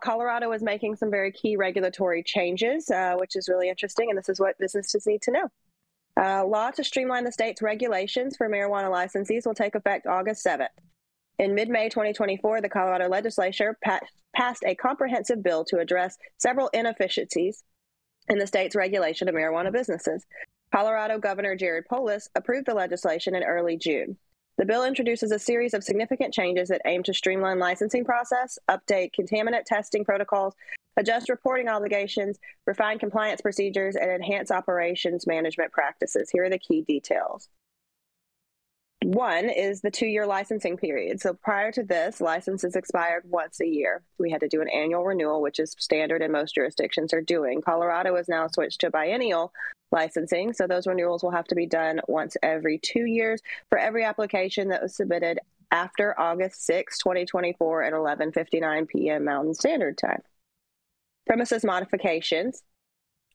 Colorado is making some very key regulatory changes, which is really interesting, and this is what businesses need to know. Law to streamline the state's regulations for marijuana licensees will take effect August 7th. In mid-May 2024, the Colorado legislature passed a comprehensive bill to address several inefficiencies in the state's regulation of marijuana businesses. Colorado Governor Jared Polis approved the legislation in early June. The bill introduces a series of significant changes that aim to streamline licensing process, update contaminant testing protocols, adjust reporting obligations, refine compliance procedures, and enhance operations management practices. Here are the key details. One is the 2-year licensing period. So prior to this, licenses expired once a year. We had to do an annual renewal, which is standard and most jurisdictions are doing. Colorado has now switched to biennial licensing, so those renewals will have to be done once every 2 years for every application that was submitted after August 6, 2024 at 11:59 p.m. Mountain Standard Time. Premises modifications.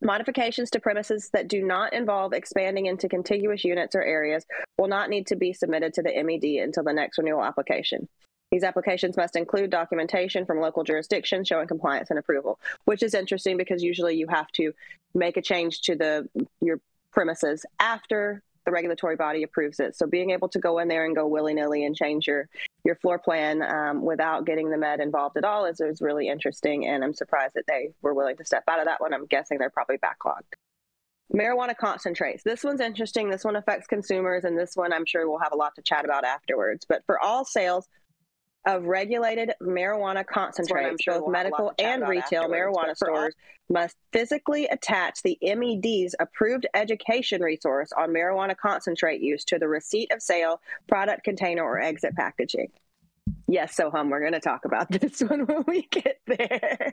Modifications to premises that do not involve expanding into contiguous units or areas will not need to be submitted to the MED until the next renewal application. These applications must include documentation from local jurisdictions showing compliance and approval, which is interesting because usually you have to make a change to your premises after the regulatory body approves it. So being able to go in there and go willy-nilly and change your floor plan without getting the med involved at all is really interesting, and I'm surprised that they were willing to step out of that one. I'm guessing they're probably backlogged. Marijuana concentrates. This one's interesting. This one affects consumers, and this one I'm sure we'll have a lot to chat about afterwards. But for all sales of regulated marijuana concentrates, both medical and retail marijuana stores must physically attach the MED's approved education resource on marijuana concentrate use to the receipt of sale, product container, or exit packaging. Yes, Sohum, we're going to talk about this one when we get there.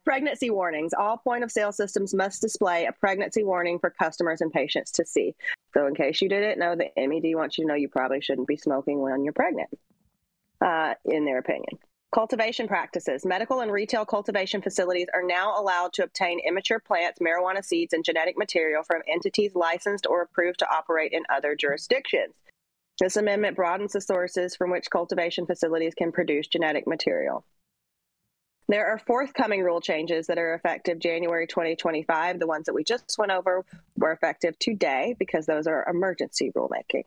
Pregnancy warnings. All point-of-sale systems must display a pregnancy warning for customers and patients to see. So in case you didn't know, the MED wants you to know you probably shouldn't be smoking when you're pregnant, in their opinion. Cultivation practices. Medical and retail cultivation facilities are now allowed to obtain immature plants, marijuana seeds, and genetic material from entities licensed or approved to operate in other jurisdictions. This amendment broadens the sources from which cultivation facilities can produce genetic material. There are forthcoming rule changes that are effective January 2025. The ones that we just went over were effective today because those are emergency rulemaking.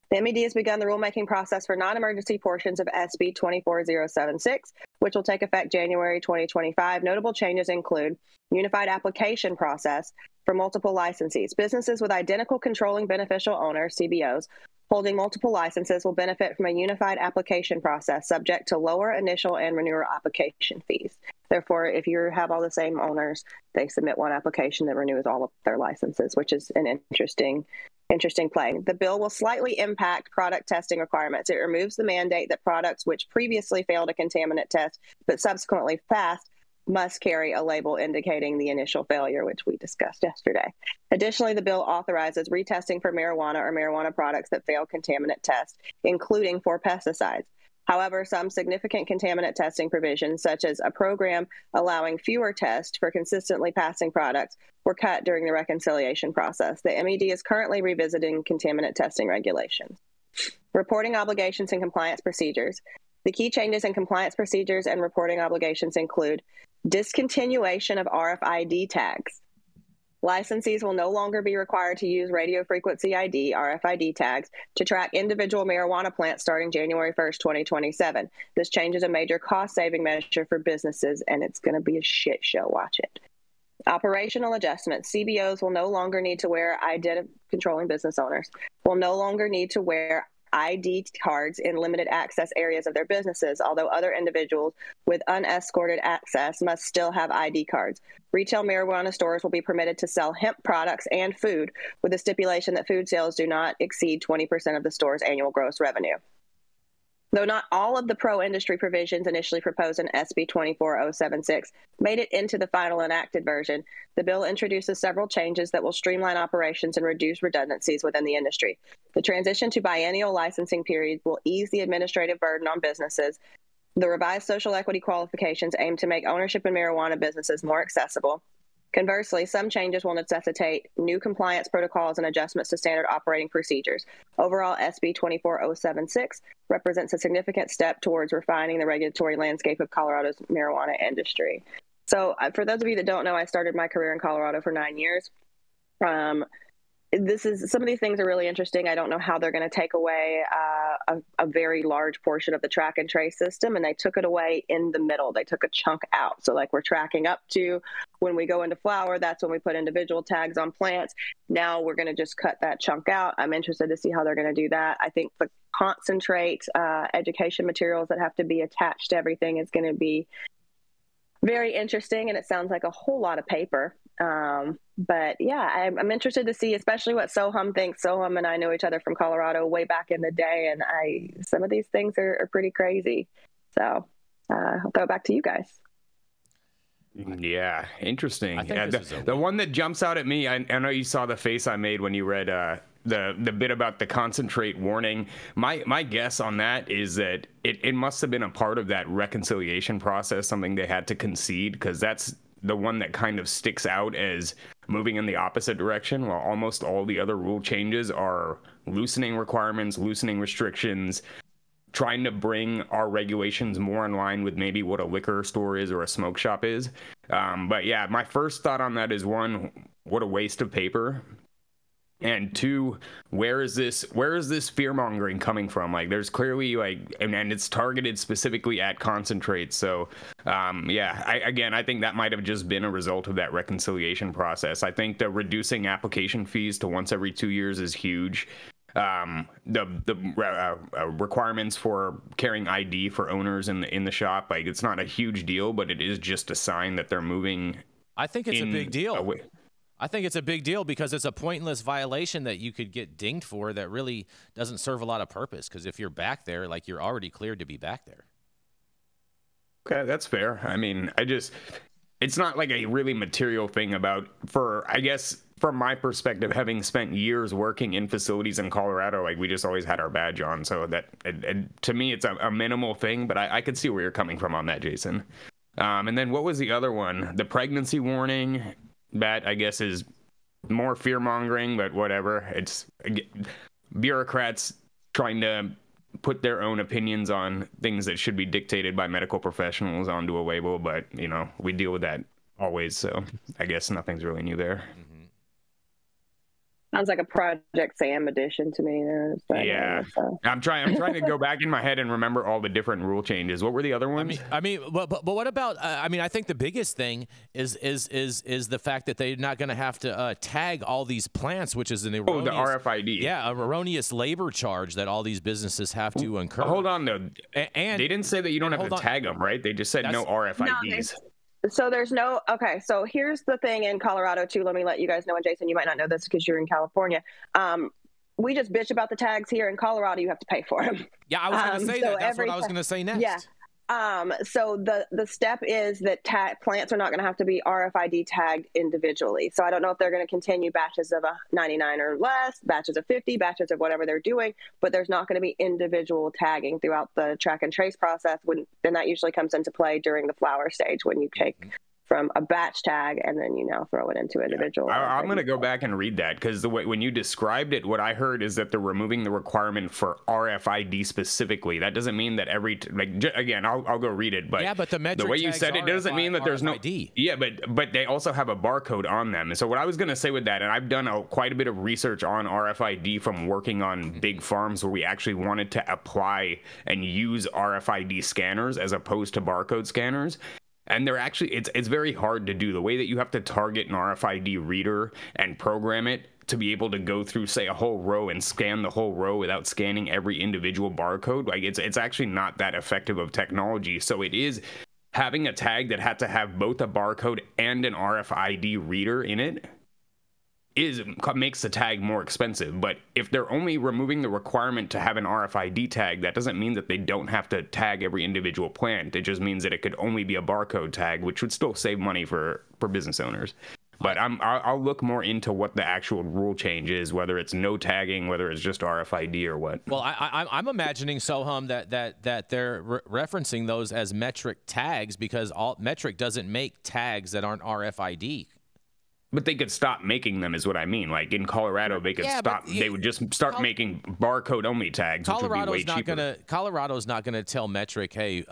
The MED has begun the rulemaking process for non-emergency portions of SB 24076, which will take effect January 2025. Notable changes include unified application process for multiple licensees. Businesses with identical controlling beneficial owners, CBOs, holding multiple licenses will benefit from a unified application process subject to lower initial and renewal application fees. Therefore, if you have all the same owners, they submit one application that renews all of their licenses, which is an interesting play. The bill will slightly impact product testing requirements. It removes the mandate that products which previously failed a contaminant test but subsequently passed must carry a label indicating the initial failure, which we discussed yesterday. Additionally, the bill authorizes retesting for marijuana or marijuana products that fail contaminant tests, including for pesticides. However, some significant contaminant testing provisions, such as a program allowing fewer tests for consistently passing products, were cut during the reconciliation process. The MED is currently revisiting contaminant testing regulations. Reporting obligations and compliance procedures. The key changes in compliance procedures and reporting obligations include discontinuation of RFID tags. Licensees will no longer be required to use radio frequency ID, RFID tags, to track individual marijuana plants starting January 1st, 2027. This change is a major cost-saving measure for businesses, and it's going to be a shit show. Watch it. Operational adjustments. CBOs will no longer need to wear controlling business owners will no longer need to wear ID cards in limited access areas of their businesses, although other individuals with unescorted access must still have ID cards. Retail marijuana stores will be permitted to sell hemp products and food, with the stipulation that food sales do not exceed 20% of the store's annual gross revenue. Though not all of the pro-industry provisions initially proposed in SB 24076 made it into the final enacted version, the bill introduces several changes that will streamline operations and reduce redundancies within the industry. The transition to biennial licensing periods will ease the administrative burden on businesses. The revised social equity qualifications aim to make ownership in marijuana businesses more accessible. Conversely, some changes will necessitate new compliance protocols and adjustments to standard operating procedures. Overall, SB 24076 represents a significant step towards refining the regulatory landscape of Colorado's marijuana industry. So for those of you that don't know, I started my career in Colorado for 9 years. Some of these things are really interesting. I don't know how they're going to take away a very large portion of the track and trace system, and they took it away in the middle. They took a chunk out. So like we're tracking up to when we go into flower, that's when we put individual tags on plants. Now we're going to just cut that chunk out. I'm interested to see how they're going to do that. I think the concentrate education materials that have to be attached to everything is going to be very interesting, and it sounds like a whole lot of paper. But yeah, I'm interested to see, especially what Sohum thinks. Sohum and I know each other from Colorado way back in the day, and some of these things are pretty crazy. So I'll throw it back to you guys. Yeah, interesting. Yeah, the one that jumps out at me, I know you saw the face I made when you read the bit about the concentrate warning. My guess on that is that it must have been a part of that reconciliation process, something they had to concede, because that's the one that kind of sticks out as moving in the opposite direction, while almost all the other rule changes are loosening requirements, loosening restrictions, trying to bring our regulations more in line with maybe what a liquor store is or a smoke shop is. But yeah, my first thought on that is, one, what a waste of paper. And two, where is this fear mongering coming from? Like, there's clearly and it's targeted specifically at concentrates. So yeah, I think that might have just been a result of that reconciliation process. I think the reducing application fees to once every 2 years is huge. The requirements for carrying ID for owners in the shop, like, it's not a huge deal, but it is just a sign that they're moving. I think it's a big deal. I think it's a big deal because it's a pointless violation that you could get dinged for that really doesn't serve a lot of purpose. Because if you're back there, like, you're already cleared to be back there. Okay, that's fair. I mean, it's not like a really material thing I guess from my perspective, having spent years working in facilities in Colorado, like, we just always had our badge on. So that, to me, it's a minimal thing, but I could see where you're coming from on that, Jason. And then what was the other one? The pregnancy warning. That, I guess, is more fear-mongering, but whatever. It's bureaucrats trying to put their own opinions on things that should be dictated by medical professionals onto a label, but, we deal with that always, so I guess nothing's really new there. Sounds like a Project Sam edition to me. Yeah, I'm trying to go back in my head and remember all the different rule changes. What were the other ones? But what about? I think the biggest thing is the fact that they're not going to have to tag all these plants, which is an erroneous, the RFID. Yeah, an erroneous labor charge that all these businesses have to incur. Hold on, though. And they didn't say that you don't have to tag them, right? They just said no RFIDs. So there's no, okay, so here's the thing in Colorado too, let me let you guys know, and Jason, you might not know this because you're in California. We just bitch about the tags here. In Colorado, you have to pay for them. Yeah, I was going to say that. That's what I was going to say next. Yeah. So the step is that plants are not going to have to be RFID tagged individually. So I don't know if they're going to continue batches of 99 or less, batches of 50, batches of whatever they're doing, but there's not going to be individual tagging throughout the track and trace process. Then that usually comes into play during the flower stage when you take from a batch tag and then throw it into individual. I'm going to go back and read that, because when you described it, what I heard is that they're removing the requirement for RFID specifically. That doesn't mean that again, I'll go read it, but yeah, but the way you said it doesn't mean that there's RFID. Yeah, but they also have a barcode on them. So what I was going to say with that, and I've done quite a bit of research on RFID from working on big farms where we actually wanted to apply and use RFID scanners as opposed to barcode scanners. And they're actually, it's very hard to do. The way that you have to target an RFID reader and program it to be able to go through, say, a whole row and scan the whole row without scanning every individual barcode, like, it's actually not that effective of technology. So it is having a tag that had to have both a barcode and an RFID reader in it makes the tag more expensive. But if they're only removing the requirement to have an RFID tag, that doesn't mean that they don't have to tag every individual plant. It just means that it could only be a barcode tag, which would still save money for business owners. But I'll look more into what the actual rule change is, whether it's no tagging, whether it's just RFID or what. Well, I'm imagining, Sohum, that they're referencing those as metric tags, because Metric doesn't make tags that aren't RFID. But they could stop making them, is what I mean. Like in Colorado, they could stop. They would just start making barcode only tags, which would be way cheaper. Colorado's not gonna tell Metric, hey,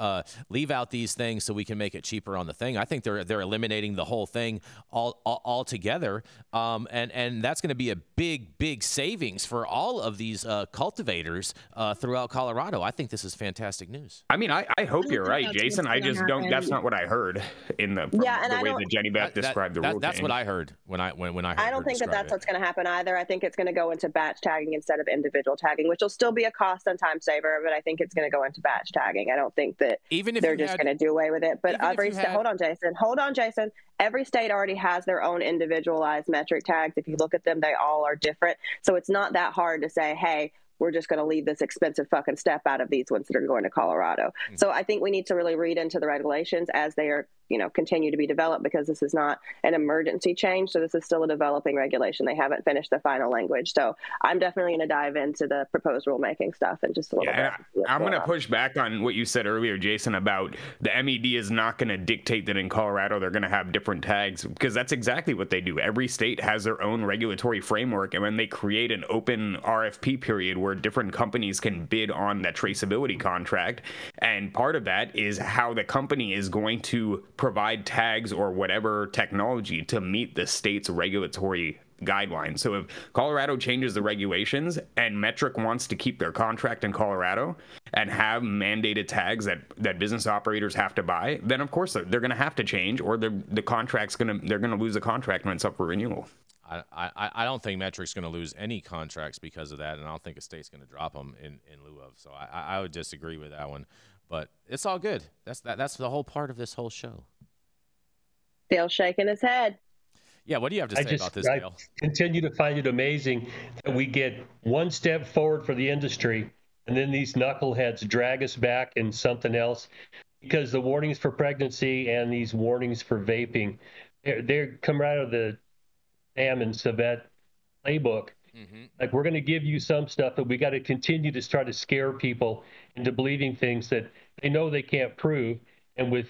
leave out these things so we can make it cheaper on the thing. I think they're eliminating the whole thing altogether, and that's going to be a big savings for all of these cultivators throughout Colorado. I think this is fantastic news. I mean, I hope you're right, Jason. I just don't. That's not what I heard in the way that Jenny Beth described the rule. That's what I heard when I heard. I don't think that's what's going to happen either. I think it's going to go into batch tagging instead of individual tagging, which will still be a cost and time saver, but I think it's going to go into batch tagging. I don't think that even if they're just going to do away with it. But every state, hold on, Jason. Every state already has their own individualized metric tags. If you look at them, they all are different. So it's not that hard to say, hey, we're just going to leave this expensive fucking step out of these ones that are going to Colorado. Mm-hmm. So I think we need to really read into the regulations as they are, continue to be developed, because this is not an emergency change. So this is still a developing regulation. They haven't finished the final language. So I'm definitely going to dive into the proposed rulemaking stuff in just a little bit. I'm going to push back on what you said earlier, Jason, about the MED is not going to dictate that in Colorado they're going to have different tags, because that's exactly what they do. Every state has their own regulatory framework, and when they create an open RFP period where different companies can bid on that traceability contract, and part of that is how the company is going to provide tags or whatever technology to meet the state's regulatory guidelines. So if Colorado changes the regulations and Metric wants to keep their contract in Colorado and have mandated tags that business operators have to buy, then of course they're going to have to change, or they're going to lose the contract when it's up for renewal. I don't think Metric's going to lose any contracts because of that, and I don't think a state's going to drop them in lieu of. So I would disagree with that one, but it's all good. That's the whole part of this whole show. Dale's shaking his head. Yeah, what do you have to say about this, Dale? I continue to find it amazing that we get one step forward for the industry, and then these knuckleheads drag us back in something else, because the warnings for pregnancy and these warnings for vaping, they come out of the Sam and Savet playbook. Mm-hmm. Like, we're going to give you some stuff, but we got to continue to try to scare people into believing things that they know they can't prove. And with,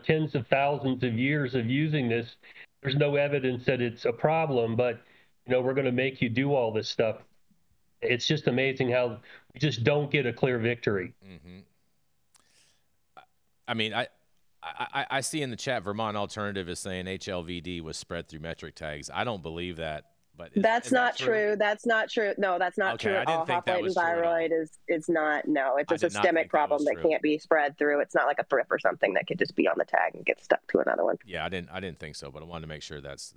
tens of thousands of years of using this, there's no evidence that it's a problem, but, we're going to make you do all this stuff. It's just amazing how we just don't get a clear victory. Mm-hmm. I mean, I see in the chat Vermont Alternative is saying HLVD was spread through metric tags. I don't believe that. But that's not true. That's not true. No, that's not true at all. Hop-latent thyroid is not. No, it's a systemic problem that can't be spread through. It's not like a thrip or something that could just be on the tag and get stuck to another one. Yeah, I didn't think so, but I wanted to make sure that's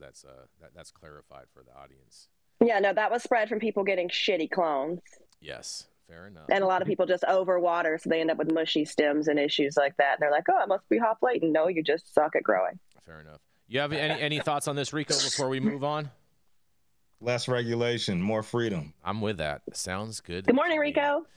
clarified for the audience. Yeah, no, that was spread from people getting shitty clones. Yes, fair enough. And a lot of people just overwater, so they end up with mushy stems and issues like that. And they're like, "Oh, it must be hop-latent." No, you just suck at growing. Fair enough. You have any thoughts on this, Rico, before we move on? Less regulation, more freedom. I'm with that. Sounds good. Good morning, Rico.